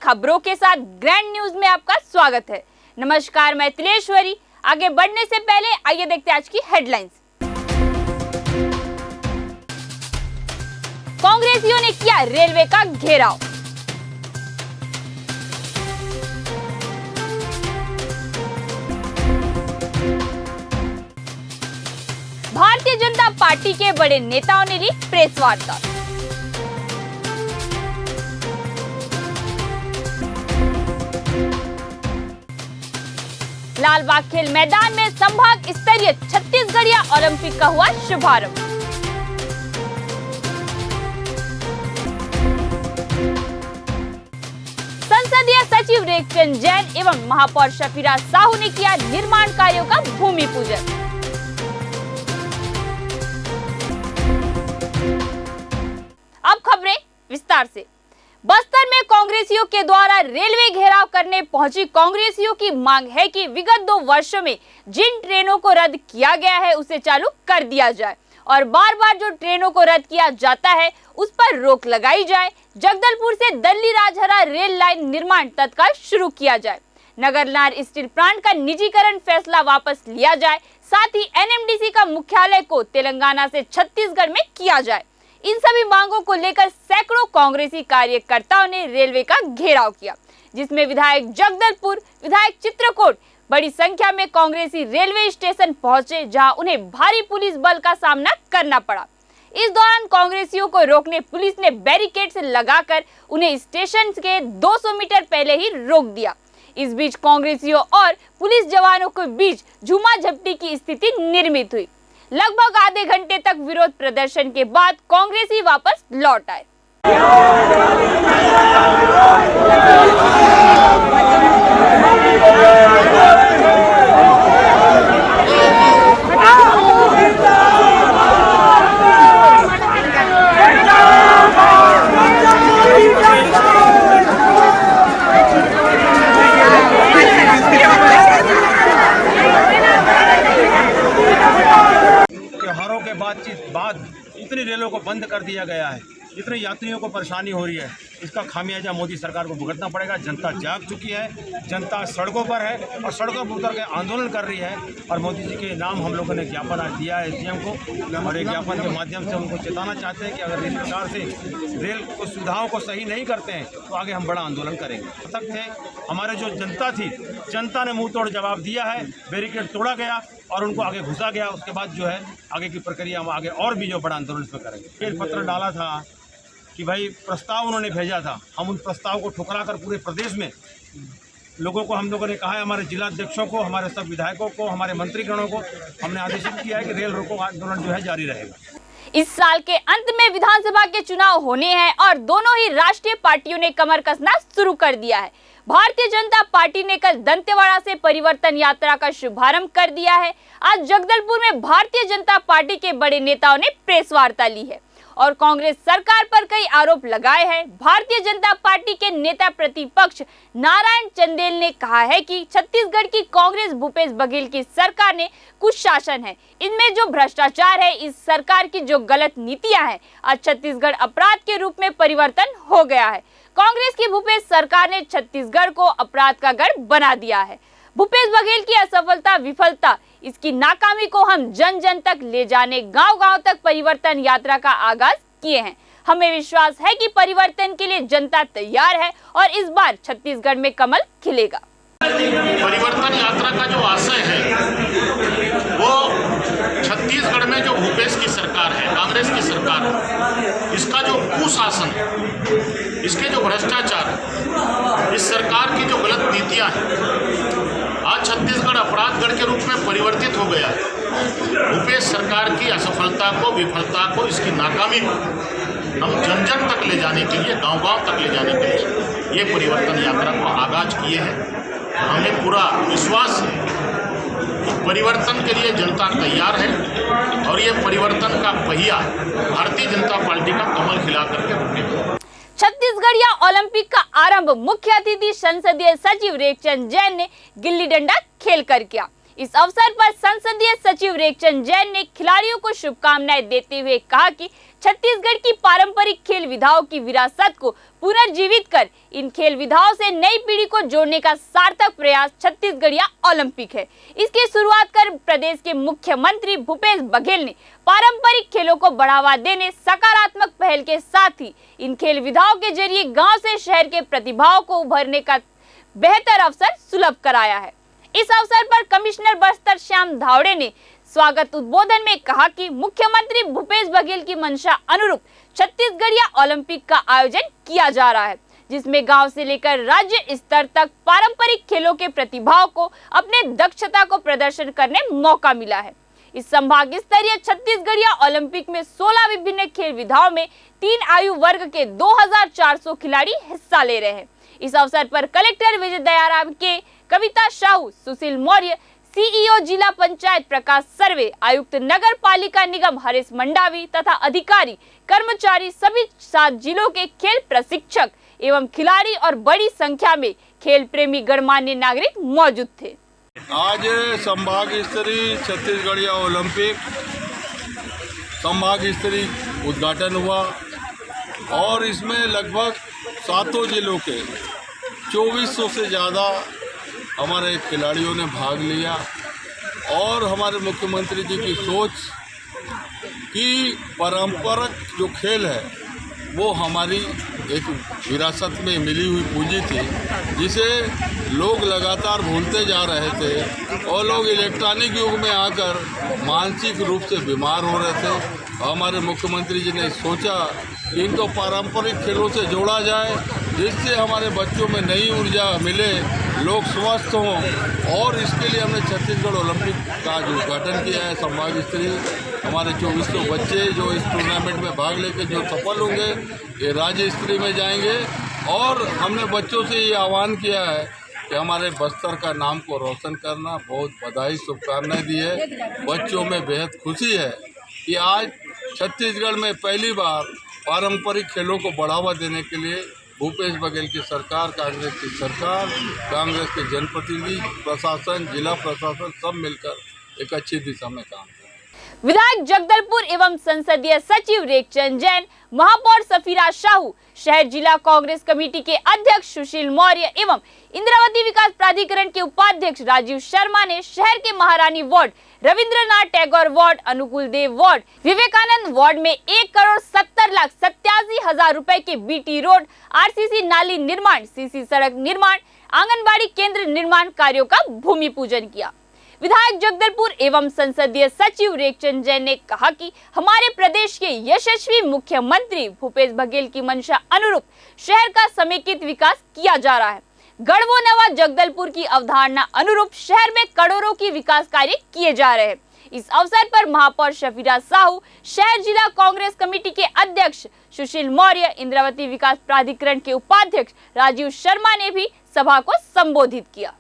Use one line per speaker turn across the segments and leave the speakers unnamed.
खबरों के साथ ग्रैंड न्यूज में आपका स्वागत है। नमस्कार, मैं तिलेश्वरी। आगे बढ़ने से पहले आइए देखते हैं आज की हेडलाइंस। कांग्रेसियों ने किया रेलवे का घेराव। भारतीय जनता पार्टी के बड़े नेताओं ने ली प्रेस वार्ता। लालबाग खेल मैदान में संभाग स्तरीय छत्तीसगढ़िया ओलंपिक का हुआ शुभारंभ। संसदीय सचिव रेखचंद जैन एवं महापौर शफीरा साहू ने किया निर्माण कार्यों का भूमि पूजन। अब खबरें विस्तार से। बस्तर में कांग्रेसियों के द्वारा रेलवे घेराव करने पहुंची कांग्रेसियों की मांग है कि विगत 2 वर्षों में जिन ट्रेनों को रद्द किया गया है उसे चालू कर दिया जाए और बार बार जो ट्रेनों को रद्द किया जाता है उस पर रोक लगाई जाए। जगदलपुर से दल्ली राजहरा रेल लाइन निर्माण तत्काल शुरू किया जाए। नगरनार स्टील प्लांट का निजीकरण फैसला वापस लिया जाए। साथ ही एनएमडीसी का मुख्यालय को तेलंगाना से छत्तीसगढ़ में किया जाए। इन सभी मांगों को लेकर सैकड़ों कांग्रेसी कार्यकर्ताओं ने रेलवे का घेराव किया, जिसमें विधायक जगदलपुर, विधायक चित्रकोट बड़ी संख्या में कांग्रेसी रेलवे स्टेशन पहुंचे, जहां उन्हें भारी पुलिस बल का सामना करना पड़ा। इस दौरान कांग्रेसियों को रोकने पुलिस ने बैरिकेड्स लगाकर उन्हें स्टेशन के 200 मीटर पहले ही रोक दिया। इस बीच कांग्रेसियों और पुलिस जवानों के बीच झूमाझपटी की स्थिति निर्मित हुई। लगभग आधे घंटे तक विरोध प्रदर्शन के बाद कांग्रेसी वापस लौट आए।
त्योहारों के बाद इतनी रेलों को बंद कर दिया गया है, इतने यात्रियों को परेशानी हो रही है, इसका खामियाजा मोदी सरकार को भुगतना पड़ेगा। जनता जाग चुकी है, जनता सड़कों पर है और सड़कों पर उतर के आंदोलन कर रही है। और मोदी जी के नाम हम लोगों ने ज्ञापन आज दिया है एसडीएम को, और एक ज्ञापन के माध्यम से उनको चेताना चाहते हैं कि अगर इस प्रकार से रेल को सुविधाओं को सही नहीं करते हैं तो आगे हम बड़ा आंदोलन करेंगे। तक थे हमारे जो जनता थी, जनता ने मुंह तोड़ जवाब दिया है, बैरिकेड तोड़ा गया और उनको आगे घुसा गया। उसके बाद जो है आगे की प्रक्रिया हम आगे और भी जो बड़ा आंदोलन इसमें करेंगे। खेल पत्र डाला था कि भाई प्रस्ताव उन्होंने भेजा था, हम उन प्रस्ताव को ठुकरा कर पूरे प्रदेश में लोगों को हम लोगों ने कहा है, हमारे जिलाध्यक्षों को, हमारे सब विधायकों को, हमारे मंत्रीगणों को हमने आदेशित किया है कि रेल रोको आंदोलन जो है जारी रहेगा।
इस साल के अंत में विधानसभा के चुनाव होने हैं और दोनों ही राष्ट्रीय पार्टियों ने कमर कसना शुरू कर दिया है। भारतीय जनता पार्टी ने कल दंतेवाड़ा से परिवर्तन यात्रा का शुभारंभ कर दिया है। आज जगदलपुर में भारतीय जनता पार्टी के बड़े नेताओं ने प्रेस वार्ता ली है और कांग्रेस सरकार पर कई आरोप लगाए हैं। भारतीय जनता पार्टी के नेता प्रतिपक्ष नारायण चंदेल ने कहा है कि छत्तीसगढ़ की कांग्रेस भूपेश बघेल की सरकार ने कुशासन है, इनमें जो भ्रष्टाचार है, इस सरकार की जो गलत नीतियां हैं, आज छत्तीसगढ़ अपराध के रूप में परिवर्तन हो गया है। कांग्रेस की भूपेश सरकार ने छत्तीसगढ़ को अपराध का गढ़ बना दिया है। भूपेश बघेल की असफलता, विफलता, इसकी नाकामी को हम जन जन तक ले जाने गांव-गांव तक परिवर्तन यात्रा का आगाज किए हैं। हमें विश्वास है कि परिवर्तन के लिए जनता तैयार है और इस बार छत्तीसगढ़ में कमल खिलेगा।
परिवर्तन यात्रा का जो आशय है वो छत्तीसगढ़ में जो भूपेश की सरकार है, कांग्रेस की सरकार है, इसका जो कुशासन है, इसके जो भ्रष्टाचार है, इस सरकार की जो गलत नीतियां हैं, आज छत्तीसगढ़ अपराधगढ़ के रूप में परिवर्तित हो गया है। भूपेश सरकार की असफलता को, विफलता को, इसकी नाकामी को हम जन जन तक ले जाने के लिए, गांव-गांव तक ले जाने के लिए ये परिवर्तन यात्रा को आगाज किए हैं। हमें पूरा विश्वास है कि परिवर्तन के लिए जनता तैयार है और ये परिवर्तन का पहिया भारतीय जनता पार्टी का कमल खिला करके रुकेगा।
छत्तीसगढ़िया ओलंपिक का आरंभ मुख्य अतिथि संसदीय सचिव रेखचंद जैन ने गिल्ली डंडा खेल कर किया। इस अवसर पर संसदीय सचिव रेखचंद जैन ने खिलाड़ियों को शुभकामनाएं देते हुए कहा कि छत्तीसगढ़ की पारंपरिक खेल विधाओं की विरासत को पुनर्जीवित कर इन खेल विधाओं से नई पीढ़ी को जोड़ने का सार्थक प्रयास छत्तीसगढ़िया ओलंपिक है। इसकी शुरुआत कर प्रदेश के मुख्यमंत्री भूपेश बघेल ने पारंपरिक खेलों को बढ़ावा देने सकारात्मक पहल के साथ ही इन खेल विधाओं के जरिए गांव से शहर के प्रतिभाओं को उभरने का बेहतर अवसर सुलभ कराया है। इस अवसर पर कमिश्नर बस्तर श्याम धावड़े ने स्वागत उद्बोधन में कहा कि मुख्यमंत्री भूपेश बघेल की मंशा अनुरूप छत्तीसगढ़िया ओलंपिक का आयोजन किया जा रहा है, जिसमें गांव से लेकर राज्य स्तर तक पारंपरिक खेलों के प्रतिभाओं को अपने दक्षता को प्रदर्शन करने मौका मिला है। इस संभाग स्तरीय छत्तीसगढ़िया ओलंपिक में 16 विभिन्न खेल विधाओं में 3 आयु वर्ग के 2400 खिलाड़ी हिस्सा ले रहे हैं। इस अवसर पर कलेक्टर विजय दयाराम के, कविता साहू, सुशील मौर्य, सीईओ जिला पंचायत प्रकाश सर्वे, आयुक्त नगर पालिका निगम हरीश मंडावी तथा अधिकारी कर्मचारी सभी 7 जिलों के खेल प्रशिक्षक एवं खिलाड़ी और बड़ी संख्या में खेल प्रेमी गणमान्य नागरिक मौजूद थे।
आज संभाग स्तरीय छत्तीसगढ़िया ओलंपिक संभाग स्तरीय उद्घाटन हुआ और इसमें लगभग 7 जिलों के 2400 से ज़्यादा हमारे खिलाड़ियों ने भाग लिया और हमारे मुख्यमंत्री जी की सोच कि पारंपरिक जो खेल है वो हमारी एक विरासत में मिली हुई पूंजी थी, जिसे लोग लगातार भूलते जा रहे थे और लोग इलेक्ट्रॉनिक युग में आकर मानसिक रूप से बीमार हो रहे थे। हमारे मुख्यमंत्री जी ने सोचा कि इनको पारंपरिक खेलों से जोड़ा जाए, जिससे हमारे बच्चों में नई ऊर्जा मिले, लोग स्वस्थ हों, और इसके लिए हमने छत्तीसगढ़ ओलंपिक का जो उद्घाटन किया है संभाग स्तरीय। हमारे 2400 बच्चे जो इस टूर्नामेंट में भाग लेकर जो सफल होंगे ये राज्य स्तरीय में जाएंगे। और हमने बच्चों से ये आह्वान किया है कि हमारे बस्तर का नाम को रोशन करना। बहुत बधाई, शुभकामनाएं दी है। बच्चों में बेहद खुशी है कि आज छत्तीसगढ़ में पहली बार पारंपरिक खेलों को बढ़ावा देने के लिए भूपेश बघेल की सरकार, कांग्रेस की सरकार, कांग्रेस के जनप्रतिनिधि, प्रशासन, जिला प्रशासन सब मिलकर एक अच्छी दिशा में काम कर रहे हैं।
विधायक जगदलपुर एवं संसदीय सचिव रेखचंद जैन, महापौर सफीरा साहू, शहर जिला कांग्रेस कमेटी के अध्यक्ष सुशील मौर्य एवं इंद्रावती विकास प्राधिकरण के उपाध्यक्ष राजीव शर्मा ने शहर के महारानी वार्ड, रविंद्रनाथ टैगोर वार्ड, अनुकूल देव वार्ड, विवेकानंद वार्ड में 1,70,87,000 रुपए के बीटी रोड, आरसीसी नाली निर्माण, सीसी सड़क निर्माण, आंगनबाड़ी केंद्र निर्माण कार्यों का भूमि पूजन किया। विधायक जगदलपुर एवं संसदीय सचिव रेखचंद जैन ने कहा कि हमारे प्रदेश के यशस्वी मुख्यमंत्री भूपेश बघेल की मंशा अनुरूप शहर का समेकित विकास किया जा रहा है। गढ़वो नवा जगदलपुर की अवधारणा अनुरूप शहर में करोड़ों की विकास कार्य किए जा रहे हैं। इस अवसर पर महापौर सफीरा साहू, शहर जिला कांग्रेस कमेटी के अध्यक्ष सुशील मौर्य, इंद्रावती विकास प्राधिकरण के उपाध्यक्ष राजीव शर्मा ने भी सभा को संबोधित किया।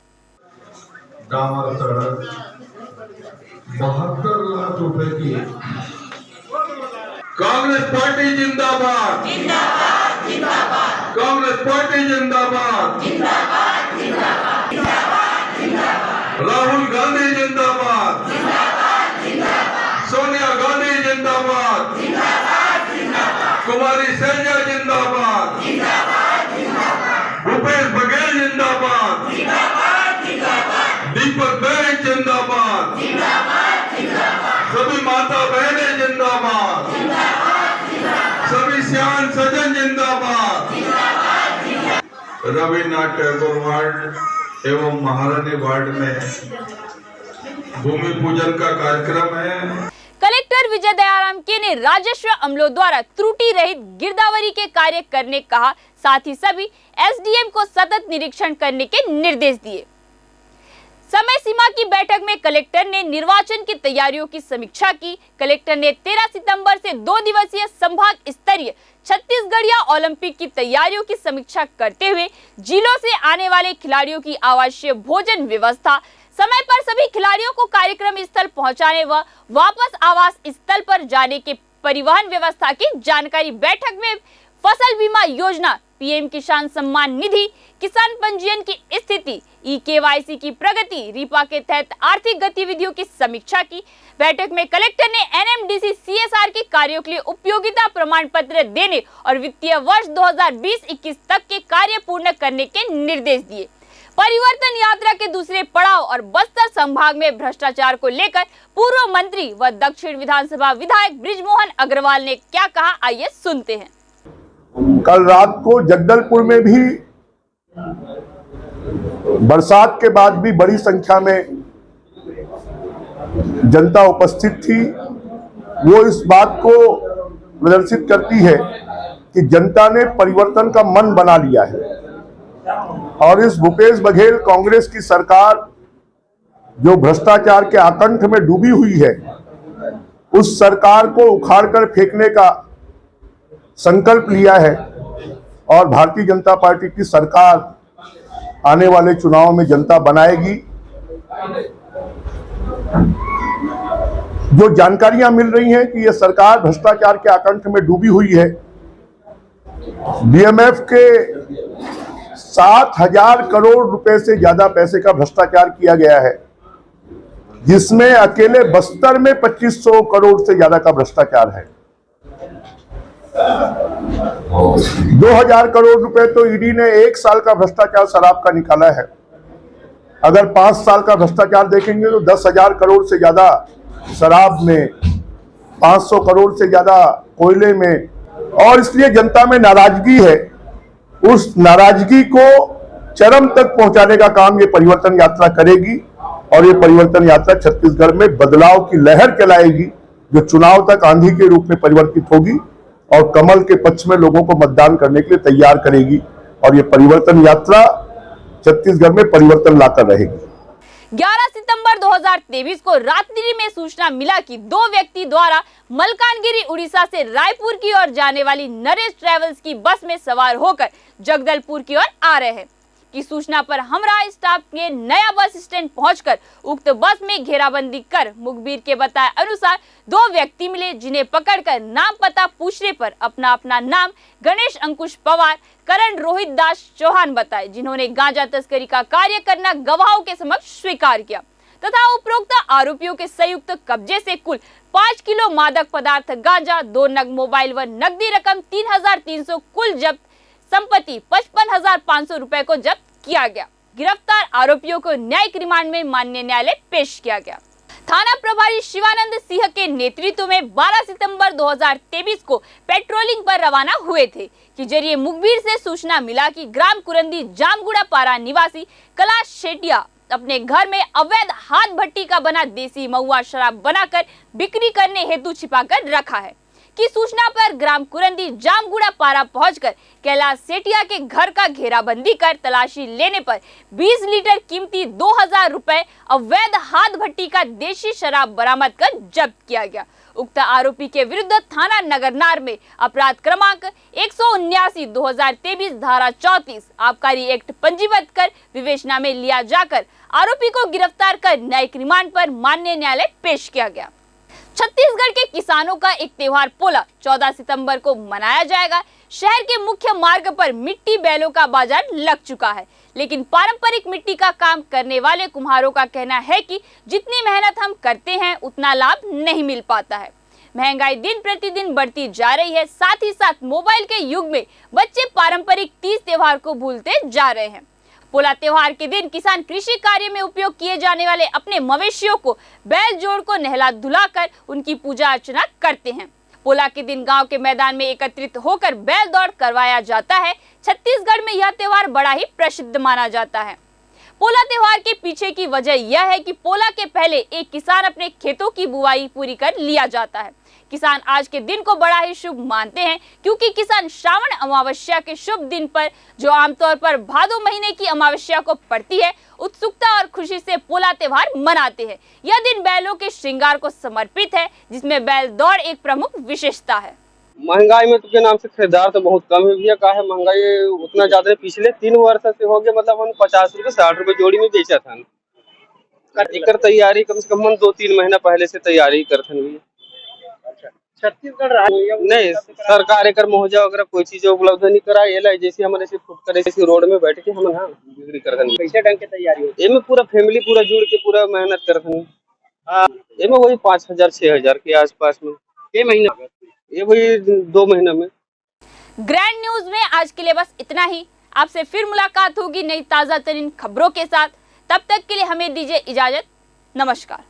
डामर सड़क 72 लाख रुपए की। कांग्रेस पार्टी जिंदाबाद, जिंदाबाद, जिंदाबाद। कांग्रेस पार्टी जिंदाबाद, जिंदाबाद, जिंदाबाद, जिंदाबाद, जिंदाबाद। राहुल गांधी जिंदाबाद, जिंदाबाद, जिंदाबाद। सोनिया गांधी जिंदाबाद, जिंदाबाद, जिंदाबाद। कुमारी सैलजा जिंदाबाद, जिंदाबाद, जिंदाबाद। भूपेश बघेल जिंदाबाद, जिंदाबाद, जिंदाबाद। दीपक बैन जिंदाबाद, जिंदाबाद, जिंदाबाद। सभी माता बहनें जिंदाबाद, जिंदाबाद, जिंदाबाद। सभी सियान सजन जिंदाबाद, जिंदाबाद, जिंदाबाद। रविन्द्रनाथ टैगोर वार्ड एवं महारानी वार्ड में भूमि पूजन का कार्यक्रम है।
कलेक्टर विजय दयाराम के ने राजस्व अमलों द्वारा त्रुटि रहित गिरदावरी के कार्य करने कहा, साथ ही सभी एसडीएम को सतत निरीक्षण करने के निर्देश दिए। समय सीमा की बैठक में कलेक्टर ने निर्वाचन की तैयारियों की समीक्षा की। कलेक्टर ने 13 सितंबर से 2 दिवसीय संभाग स्तरीय छत्तीसगढ़िया ओलंपिक की तैयारियों की समीक्षा करते हुए जिलों से आने वाले खिलाड़ियों की आवासीय भोजन व्यवस्था, समय पर सभी खिलाड़ियों को कार्यक्रम स्थल पहुंचाने व वापस आवास स्थल पर जाने के परिवहन व्यवस्था की जानकारी बैठक में फसल बीमा योजना, पीएम किसान सम्मान निधि, किसान पंजीयन की स्थिति, ई-केवाईसी की प्रगति, रीपा के तहत आर्थिक गतिविधियों की समीक्षा की। बैठक में कलेक्टर ने एनएमडीसी सीएसआर के कार्यों के लिए उपयोगिता प्रमाण पत्र देने और वित्तीय वर्ष 2020-21 तक के कार्य पूर्ण करने के निर्देश दिए। परिवर्तन यात्रा के दूसरे पड़ाव और बस्तर संभाग में भ्रष्टाचार को लेकर पूर्व मंत्री व दक्षिण विधानसभा विधायक बृजमोहन अग्रवाल ने क्या कहा, आइए सुनते हैं।
कल रात को जगदलपुर में भी बरसात के बाद भी बड़ी संख्या में जनता उपस्थित थी। वो इस बात को प्रदर्शित करती है कि जनता ने परिवर्तन का मन बना लिया है और इस भूपेश बघेल कांग्रेस की सरकार जो भ्रष्टाचार के आकंठ में डूबी हुई है, उस सरकार को उखाड़कर फेंकने का संकल्प लिया है और भारतीय जनता पार्टी की सरकार आने वाले चुनाव में जनता बनाएगी। जो जानकारियां मिल रही हैं कि यह सरकार भ्रष्टाचार के आकंठ में डूबी हुई है। बीएमएफ के 7,000 करोड़ रुपए से ज्यादा पैसे का भ्रष्टाचार किया गया है, जिसमें अकेले बस्तर में 2500 करोड़ से ज्यादा का भ्रष्टाचार है। 2,000 करोड़ रुपए तो ईडी ने 1 साल का भ्रष्टाचार शराब का निकाला है। अगर 5 साल का भ्रष्टाचार देखेंगे तो 10,000 करोड़ से ज्यादा शराब में, 500 करोड़ से ज्यादा कोयले में, और इसलिए जनता में नाराजगी है। उस नाराजगी को चरम तक पहुंचाने का काम ये परिवर्तन यात्रा करेगी और ये परिवर्तन यात्रा छत्तीसगढ़ में बदलाव की लहर चलाएगी, जो चुनाव तक आंधी के रूप में परिवर्तित होगी और कमल के पक्ष में लोगों को मतदान करने के लिए तैयार करेगी और ये परिवर्तन यात्रा छत्तीसगढ़ में परिवर्तन लाकर रहेगी।
11 सितंबर 2023 को रात्रि में सूचना मिला कि 2 व्यक्ति द्वारा मलकानगिरी उड़ीसा से रायपुर की ओर जाने वाली नरेश ट्रेवल्स की बस में सवार होकर जगदलपुर की ओर आ रहे हैं की सूचना पर हमरा स्टाफ के नया बस स्टैंड पहुंचकर उक्त बस में घेराबंदी कर मुखबिर के बताए अनुसार 2 व्यक्ति मिले, जिन्हें पकड़कर नाम पता पूछने पर अपना नाम गणेश अंकुश पवार, करण रोहित दास चौहान बताए, जिन्होंने गांजा तस्करी का कार्य करना गवाहों के समक्ष स्वीकार किया तथा उपरोक्त आरोपियों के संयुक्त कब्जे से कुल 5 किलो मादक पदार्थ गांजा, 2 नग मोबाइल व नकदी रकम 3,300 कुल जब्त, संपत्ति 55,500 रुपए को जब्त किया गया। गिरफ्तार आरोपियों को न्यायिक रिमांड में माननीय न्यायालय पेश किया गया। थाना प्रभारी शिवानंद सिंह के नेतृत्व में 12 सितंबर 2023 को पेट्रोलिंग पर रवाना हुए थे कि जरिए मुखबिर से सूचना मिला कि ग्राम कुरंदी जामगुड़ा पारा निवासी कैलाश शेटिया अपने घर में अवैध हाथ भट्टी का बना देसी महुआ शराब बनाकर बिक्री करने हेतु छिपाकर रखा है की सूचना पर ग्राम कुरंदी जामगुड़ा पारा पहुंचकर कैलाश सेठिया के घर का घेराबंदी कर तलाशी लेने पर 20 लीटर कीमती 2,000 रुपए अवैध हाथ भट्टी का देशी शराब बरामद कर जब्त किया गया। उक्त आरोपी के विरुद्ध थाना नगरनार में अपराध क्रमांक 179/2023 धारा 34 आबकारी एक्ट पंजीबद्ध कर विवेचना में लिया जाकर आरोपी को गिरफ्तार कर न्यायिक रिमांड पर माननीय न्यायालय पेश किया गया। छत्तीसगढ़ के किसानों का एक त्योहार पोला 14 सितंबर को मनाया जाएगा। शहर के मुख्य मार्ग पर मिट्टी बैलों का बाजार लग चुका है, लेकिन पारंपरिक मिट्टी का काम करने वाले कुम्हारों का कहना है कि जितनी मेहनत हम करते हैं उतना लाभ नहीं मिल पाता है। महंगाई दिन प्रतिदिन बढ़ती जा रही है, साथ ही साथ मोबाइल के युग में बच्चे पारंपरिक तीज त्योहार को भूलते जा रहे हैं। पोला त्योहार के दिन किसान कृषि कार्य में उपयोग किए जाने वाले अपने मवेशियों को बैल जोड़ को नहला धुलाकर उनकी पूजा अर्चना करते हैं। पोला के दिन गांव के मैदान में एकत्रित होकर बैल दौड़ करवाया जाता है। छत्तीसगढ़ में यह त्योहार बड़ा ही प्रसिद्ध माना जाता है। पोला त्योहार के पीछे की वजह यह है कि पोला के पहले एक किसान अपने खेतों की बुवाई पूरी कर लिया जाता है। किसान आज के दिन को बड़ा ही शुभ मानते हैं, क्योंकि किसान श्रावण अमावस्या के शुभ दिन पर, जो आमतौर पर भादो महीने की अमावस्या को पड़ती है, उत्सुकता और खुशी से पोला त्योहार मनाते हैं। यह दिन बैलों के श्रृंगार को समर्पित है, जिसमें बैल दौड़ एक प्रमुख विशेषता है।
महंगाई में तो के नाम से खरीदार तो बहुत कम है भैया। का है महंगाई उतना ज्यादा है। पिछले 3 वर्ष से हो गया, मतलब हम 50 रुपए 60 रुपए जोड़ी में बेचा था। एकर तैयारी कम से कम 2-3 महीना पहले से तैयारी करते हैं भैया। छत्तीसगढ़ नहीं सरकार एक मुआवजा वगैरह कोई चीज उपलब्ध नहीं करा ये जैसे हमारे से फुट करे जैसे रोड में बैठ के हम ना बिक्री कर कैसे ढंग की तैयारी हो ये में पूरा फैमिली पूरा जुड़ के पूरा मेहनत करते ये में वही 5,000 6,000 के आसपास में ये महीना ये वही 2 महीना में।
ग्रैंड न्यूज में आज के लिए बस इतना ही। आपसे फिर मुलाकात होगी नई ताजा तरीन खबरों के साथ। तब तक के लिए हमें दीजिए इजाजत। नमस्कार।